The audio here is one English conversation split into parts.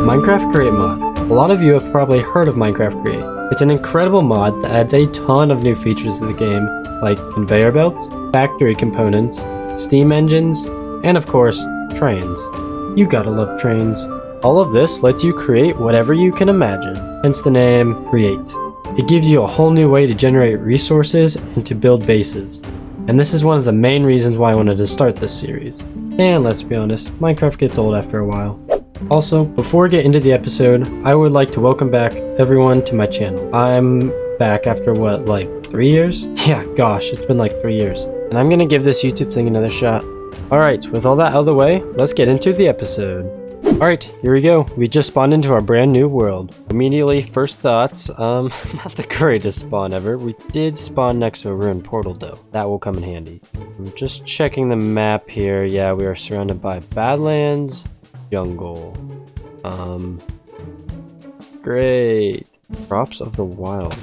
Minecraft Create mod. A lot of you have probably heard of Minecraft Create. It's an incredible mod that adds a ton of new features to the game, like conveyor belts, factory components, steam engines, and of course, trains. You gotta love trains. All of this lets you create whatever you can imagine, hence the name Create. It gives you a whole new way to generate resources and to build bases. And this is one of the main reasons why I wanted to start this series. And let's be honest, Minecraft gets old after a while. Also, before we get into the episode, I would like to welcome back everyone to my channel. I'm back after what, like 3 years? Yeah, gosh, it's been like 3 years. And I'm gonna give this YouTube thing another shot. Alright, with all that out of the way, let's get into the episode. Alright, here we go. We just spawned into our brand new world. Immediately, first thoughts, not the greatest spawn ever. We did spawn next to a ruined portal though. That will come in handy. I'm just checking the map here. Yeah, we are surrounded by Badlands, jungle. Great. Crops of the wild.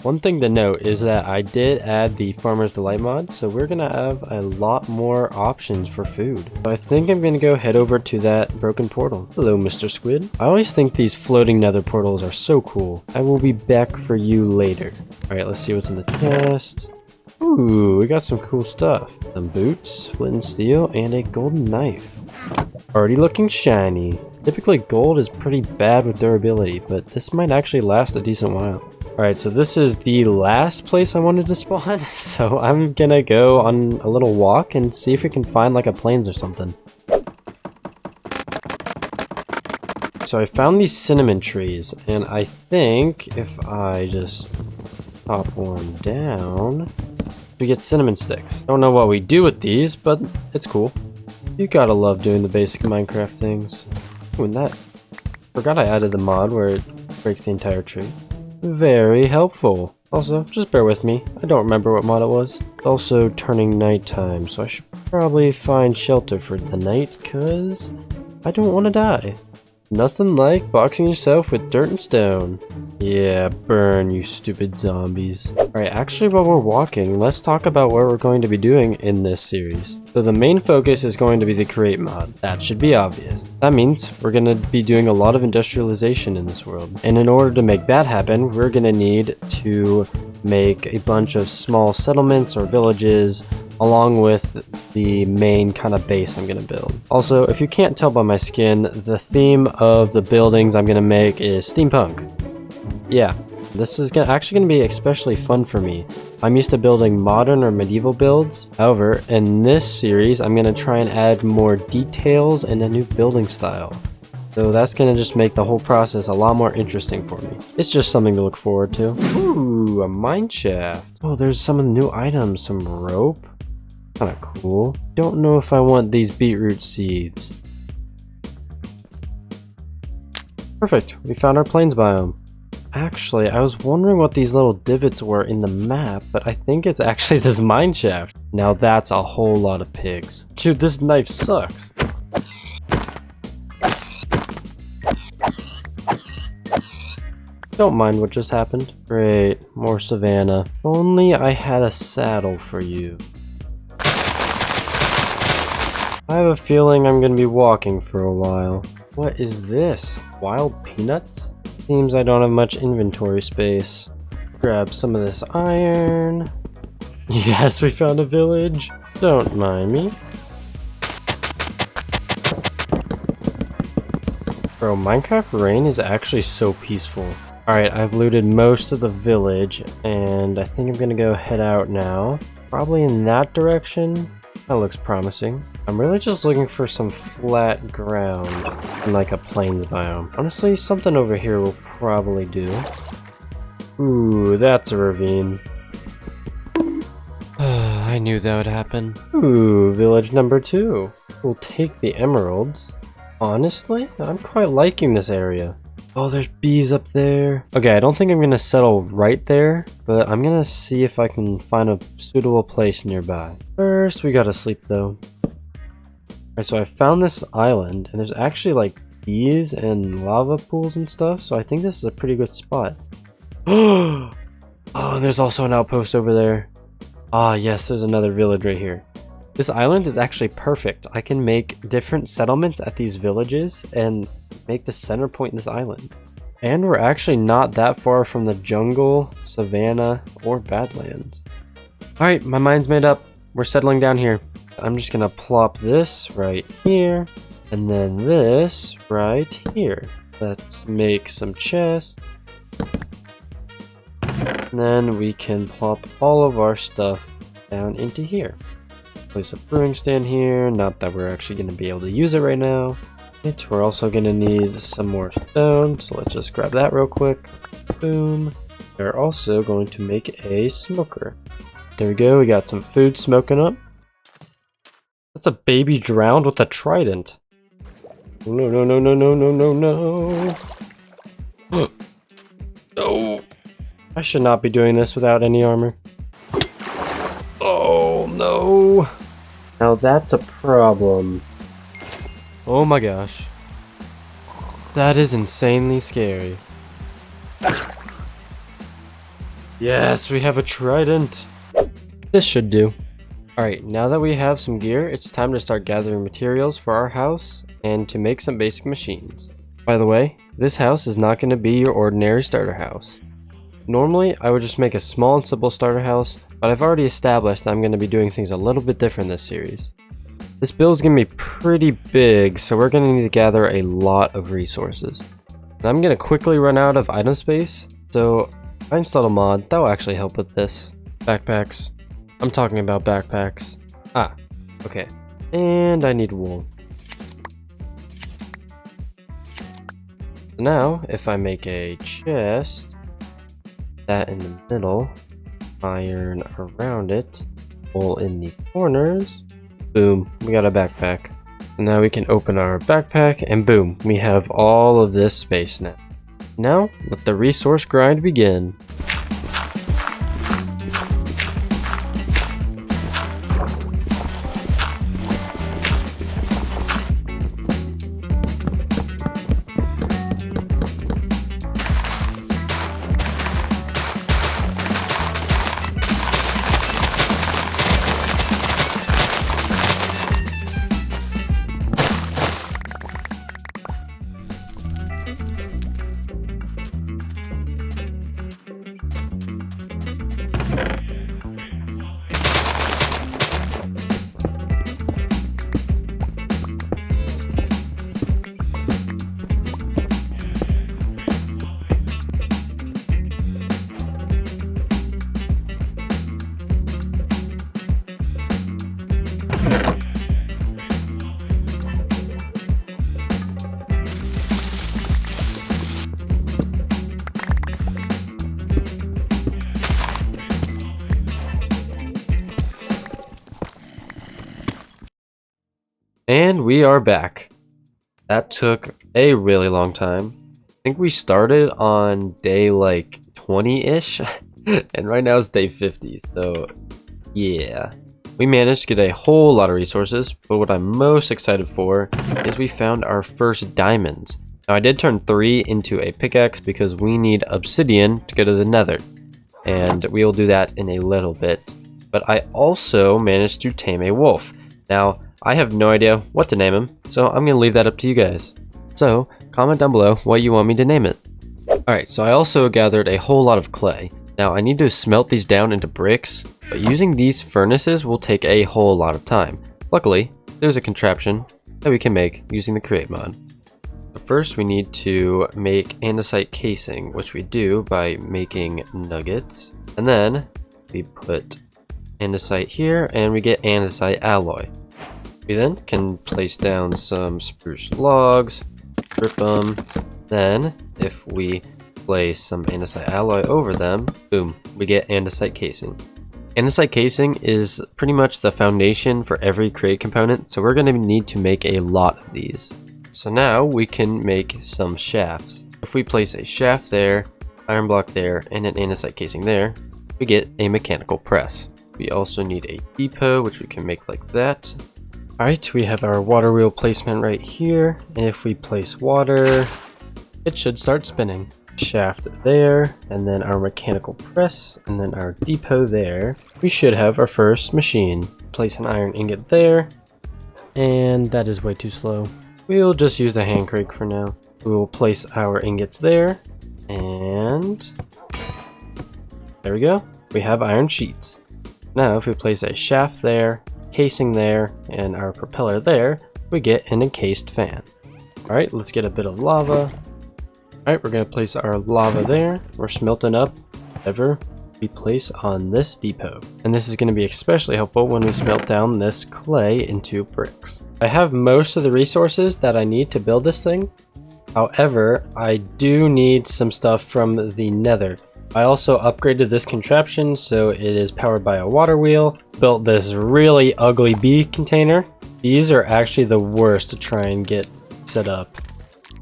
One thing to note is that I did add the Farmer's Delight mod, so we're gonna have a lot more options for food. So I think I'm gonna go head over to that broken portal. Hello, Mr. Squid. I always think these floating nether portals are so cool. I will be back for you later. Alright, let's see what's in the chest. Ooh, we got some cool stuff. Some boots, flint and steel, and a golden knife. Already looking shiny. Typically gold is pretty bad with durability, but this might actually last a decent while. Alright, so this is the last place I wanted to spawn, so I'm gonna go on a little walk and see if we can find like a plains or something. So I found these cinnamon trees, and I think if I just pop one down, we get cinnamon sticks. Don't know what we do with these, but it's cool. You gotta love doing the basic Minecraft things. Ooh, and that... Forgot I added the mod where it breaks the entire tree. Very helpful. Also, just bear with me. I don't remember what mod it was. It's also turning nighttime, so I should probably find shelter for the night, cause I don't want to die. Nothing like boxing yourself with dirt and stone. Yeah, burn, you stupid zombies. Alright, actually while we're walking, let's talk about what we're going to be doing in this series. So the main focus is going to be the Create mod. That should be obvious. That means we're going to be doing a lot of industrialization in this world. And in order to make that happen, we're going to need to make a bunch of small settlements or villages along with the main kind of base I'm going to build. Also, if you can't tell by my skin, the theme of the buildings I'm going to make is steampunk. Yeah, this is actually going to be especially fun for me. I'm used to building modern or medieval builds. However, in this series, I'm going to try and add more details and a new building style. So that's going to just make the whole process a lot more interesting for me. It's just something to look forward to. Ooh, a mine shaft. Oh, there's some of the new items. Some rope. Kind of cool. Don't know if I want these beetroot seeds. Perfect. We found our plains biome. Actually, I was wondering what these little divots were in the map, but I think it's actually this mine shaft. Now that's a whole lot of pigs. Dude, this knife sucks. Don't mind what just happened. Great, more savannah. If only I had a saddle for you. I have a feeling I'm gonna be walking for a while. What is this? Wild peanuts? Seems I don't have much inventory space. Grab some of this iron. Yes, we found a village. Don't mind me. Bro, Minecraft Rain is actually so peaceful. Alright, I've looted most of the village, and I think I'm gonna go head out now. Probably in that direction. That looks promising. I'm really just looking for some flat ground in like a plains biome. Honestly, something over here will probably do. Ooh, that's a ravine. I knew that would happen. Ooh, village number 2. We'll take the emeralds. Honestly, I'm quite liking this area. Oh, there's bees up there. Okay, I don't think I'm gonna settle right there, but I'm gonna see if I can find a suitable place nearby. First, we gotta sleep though. Alright, so I found this island, and there's actually like bees and lava pools and stuff, so I think this is a pretty good spot. Oh, and there's also an outpost over there. Ah, yes, there's another village right here. This island is actually perfect. I can make different settlements at these villages and make the center point in this island. And we're actually not that far from the jungle, savanna, or badlands. Alright, my mind's made up. We're settling down here. I'm just gonna plop this right here, and then this right here. Let's make some chests. And then we can plop all of our stuff down into here. Place a brewing stand here, not that we're actually gonna be able to use it right now. We're also gonna need some more stone, so let's just grab that real quick. Boom. We're also going to make a smoker. There we go, we got some food smoking up. That's a baby drowned with a trident. No, no, no, no, no, no, no, no. No. I should not be doing this without any armor. Oh, no. Now that's a problem. Oh my gosh. That is insanely scary. Yes, we have a trident. This should do. Alright, now that we have some gear, it's time to start gathering materials for our house and to make some basic machines. By the way, this house is not going to be your ordinary starter house. Normally, I would just make a small and simple starter house, but I've already established that I'm going to be doing things a little bit different this series. This build is going to be pretty big, so we're going to need to gather a lot of resources. And I'm going to quickly run out of item space, so I installed a mod that will actually help with this. Backpacks. I'm talking about backpacks. Ah, okay. And I need wool. So now, if I make a chest, that in the middle, iron around it, wool in the corners, boom, we got a backpack. So now we can open our backpack and boom, we have all of this space now. Now, let the resource grind begin. And we are back. That took a really long time. I think we started on day like 20-ish, and right now it's day 50, so yeah. We managed to get a whole lot of resources, but what I'm most excited for is we found our first diamonds. Now I did turn 3 into a pickaxe because we need obsidian to go to the Nether, and we will do that in a little bit. But I also managed to tame a wolf. Now, I have no idea what to name him, so I'm going to leave that up to you guys. So, comment down below what you want me to name it. Alright, so I also gathered a whole lot of clay. Now, I need to smelt these down into bricks, but using these furnaces will take a whole lot of time. Luckily, there's a contraption that we can make using the create mod. But first, we need to make andesite casing, which we do by making nuggets. And then, we put andesite here, and we get andesite alloy. We then can place down some spruce logs, rip them, then if we place some andesite alloy over them, boom, we get andesite casing. Andesite casing is pretty much the foundation for every create component, so we're going to need to make a lot of these. So now we can make some shafts. If we place a shaft there, iron block there, and an andesite casing there, we get a mechanical press. We also need a depot, which we can make like that. Alright, we have our water wheel placement right here, and if we place water, it should start spinning. shaft there, and then our mechanical press, and then our depot there. We should have our first machine. Place an iron ingot there, and that is way too slow. We'll just use the hand crank for now. We will place our ingots there, and there we go. We have iron sheets. Now if we place a shaft there, casing there, and our propeller there, we get an encased fan. Alright, let's get a bit of lava. Alright, we're going to place our lava there. We're smelting up whatever we place on this depot. And this is going to be especially helpful when we smelt down this clay into bricks. I have most of the resources that I need to build this thing. However, I do need some stuff from the Nether. I also upgraded this contraption so it is powered by a water wheel. Built this really ugly bee container. These are actually the worst to try and get set up.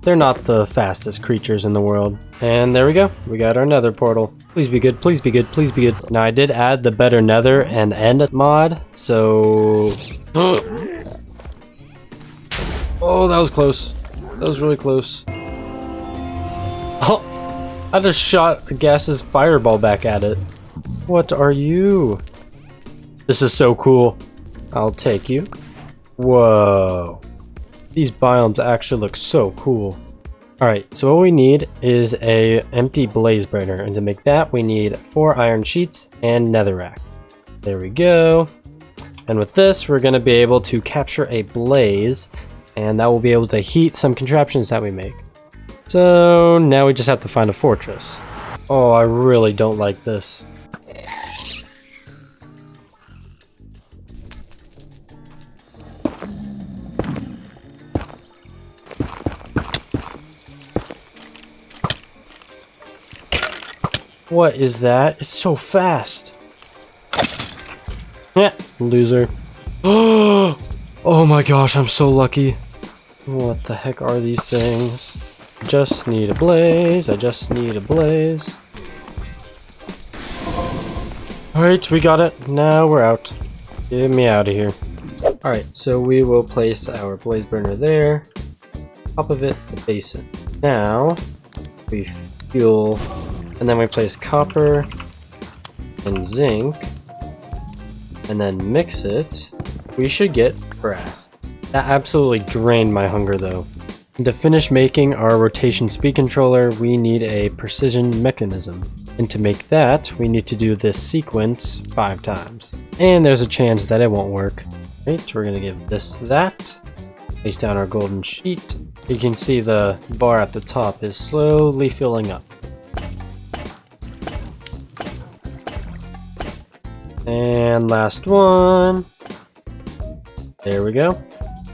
They're not the fastest creatures in the world. And there we go. We got our Nether portal. Please be good, please be good, please be good. Now I did add the better Nether and end mod, so... Oh, that was close. That was really close. Oh! I just shot Gas's fireball back at it. What are you? This is so cool. I'll take you. Whoa. These biomes actually look so cool. Alright, so what we need is a empty blaze burner, and to make that we need 4 iron sheets and netherrack. There we go. And with this we're going to be able to capture a blaze, and that will be able to heat some contraptions that we make. So now we just have to find a fortress. Oh, I really don't like this. What is that? It's so fast. Yeah, loser. Oh my gosh, I'm so lucky. What the heck are these things? Just need a blaze. I just need a blaze. Alright, we got it. Now we're out. Get me out of here. Alright, so we will place our blaze burner there. Top of it, the basin. Now, we fuel, and then we place copper and zinc, and then mix it. We should get brass. That absolutely drained my hunger though. And to finish making our rotation speed controller, we need a precision mechanism. And to make that, we need to do this sequence 5 times. And there's a chance that it won't work. Right, we're gonna give this that. Place down our golden sheet. You can see the bar at the top is slowly filling up. And last one. There we go.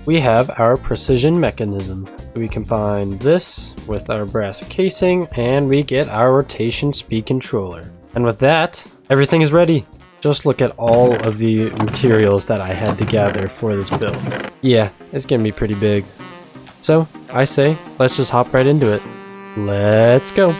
We have our precision mechanism. We combine this with our brass casing and we get our rotation speed controller. And with that, everything is ready. Just look at all of the materials that I had to gather for this build. Yeah, it's gonna be pretty big. So, I say, let's just hop right into it. Let's go.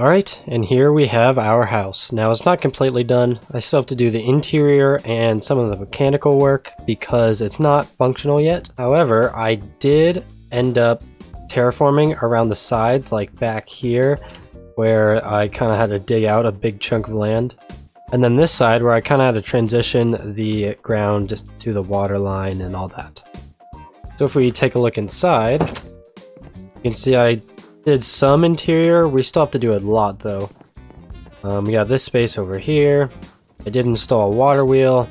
Alright, and here we have our house. Now it's not completely done. I still have to do the interior and some of the mechanical work because it's not functional yet. However, I did end up terraforming around the sides, like back here, where I kind of had to dig out a big chunk of land. And then this side where I kind of had to transition the ground just to the water line and all that. So if we take a look inside, you can see I did some interior. We still have to do a lot though. We got this space over here. I did install a water wheel,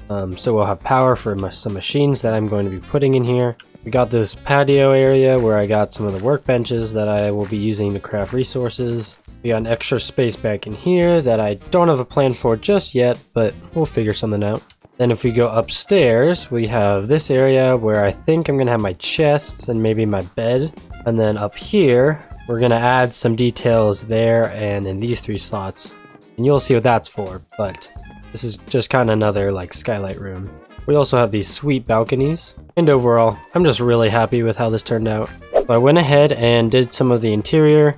so we'll have power for some machines that I'm going to be putting in here. We got this patio area where I got some of the workbenches that I will be using to craft resources. We got an extra space back in here that I don't have a plan for just yet, but we'll figure something out. Then if we go upstairs, we have this area where I think I'm gonna have my chests and maybe my bed. And then up here, we're gonna add some details there and in these 3 slots. And you'll see what that's for, but this is just kind of another like skylight room. We also have these sweet balconies. And overall, I'm just really happy with how this turned out. So I went ahead and did some of the interior.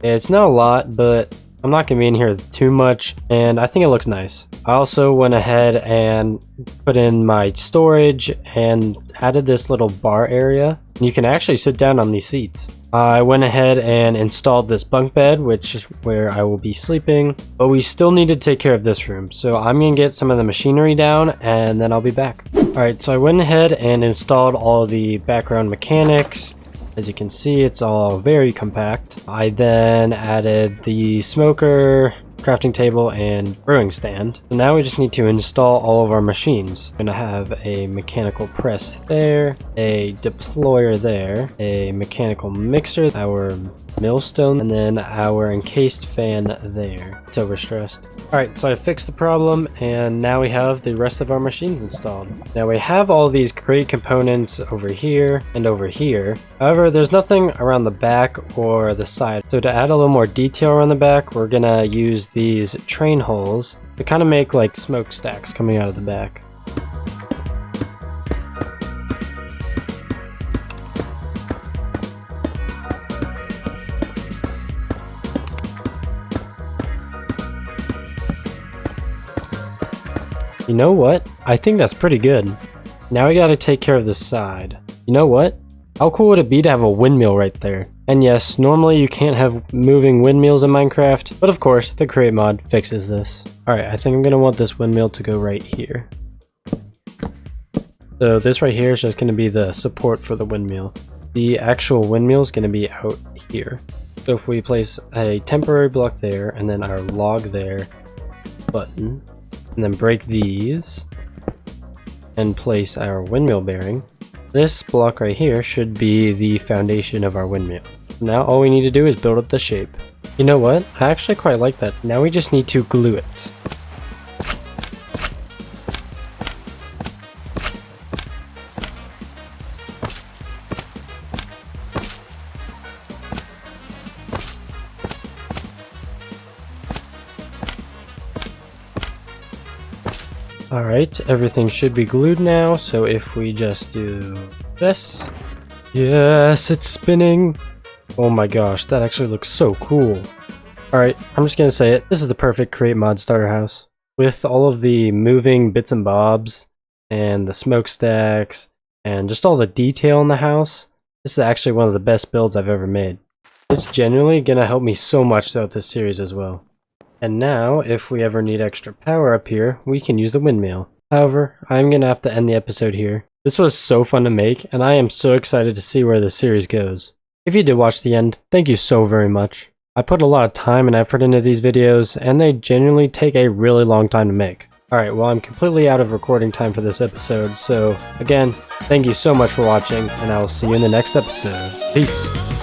It's not a lot, but I'm not gonna be in here too much, and I think it looks nice. I also went ahead and put in my storage and added this little bar area. You can actually sit down on these seats. I went ahead and installed this bunk bed, which is where I will be sleeping, but we still need to take care of this room. So I'm gonna get some of the machinery down and then I'll be back. Alright, so I went ahead and installed all the background mechanics. As you can see, it's all very compact. I then added the smoker, crafting table, and brewing stand. So now we just need to install all of our machines. I'm gonna have a mechanical press there, a deployer there, a mechanical mixer, our millstone, and then our encased fan there. It's overstressed. Alright, so I fixed the problem, and now we have the rest of our machines installed. Now we have all these crate components over here and over here. However, there's nothing around the back or the side. So to add a little more detail around the back, we're gonna use these train holes to kind of make like smokestacks coming out of the back. You know what? I think that's pretty good. Now we gotta take care of the side. You know what? How cool would it be to have a windmill right there? And yes, normally you can't have moving windmills in Minecraft, but of course, the create mod fixes this. Alright, I think I'm gonna want this windmill to go right here. So this right here is just gonna be the support for the windmill. The actual windmill is gonna be out here. So if we place a temporary block there, and then our log there, button, and then break these and place our windmill bearing. This block right here should be the foundation of our windmill. Now all we need to do is build up the shape. You know what? I actually quite like that. Now we just need to glue it. Alright, everything should be glued now, so if we just do this. Yes, it's spinning! Oh my gosh, that actually looks so cool. Alright, I'm just gonna say it. This is the perfect create mod starter house. With all of the moving bits and bobs, and the smokestacks, and just all the detail in the house, this is actually one of the best builds I've ever made. It's genuinely gonna help me so much throughout this series as well. And now, if we ever need extra power up here, we can use the windmill. However, I'm gonna have to end the episode here. This was so fun to make, and I am so excited to see where the series goes. If you did watch the end, thank you so very much. I put a lot of time and effort into these videos, and they genuinely take a really long time to make. Alright, well I'm completely out of recording time for this episode, so again, thank you so much for watching, and I will see you in the next episode. Peace!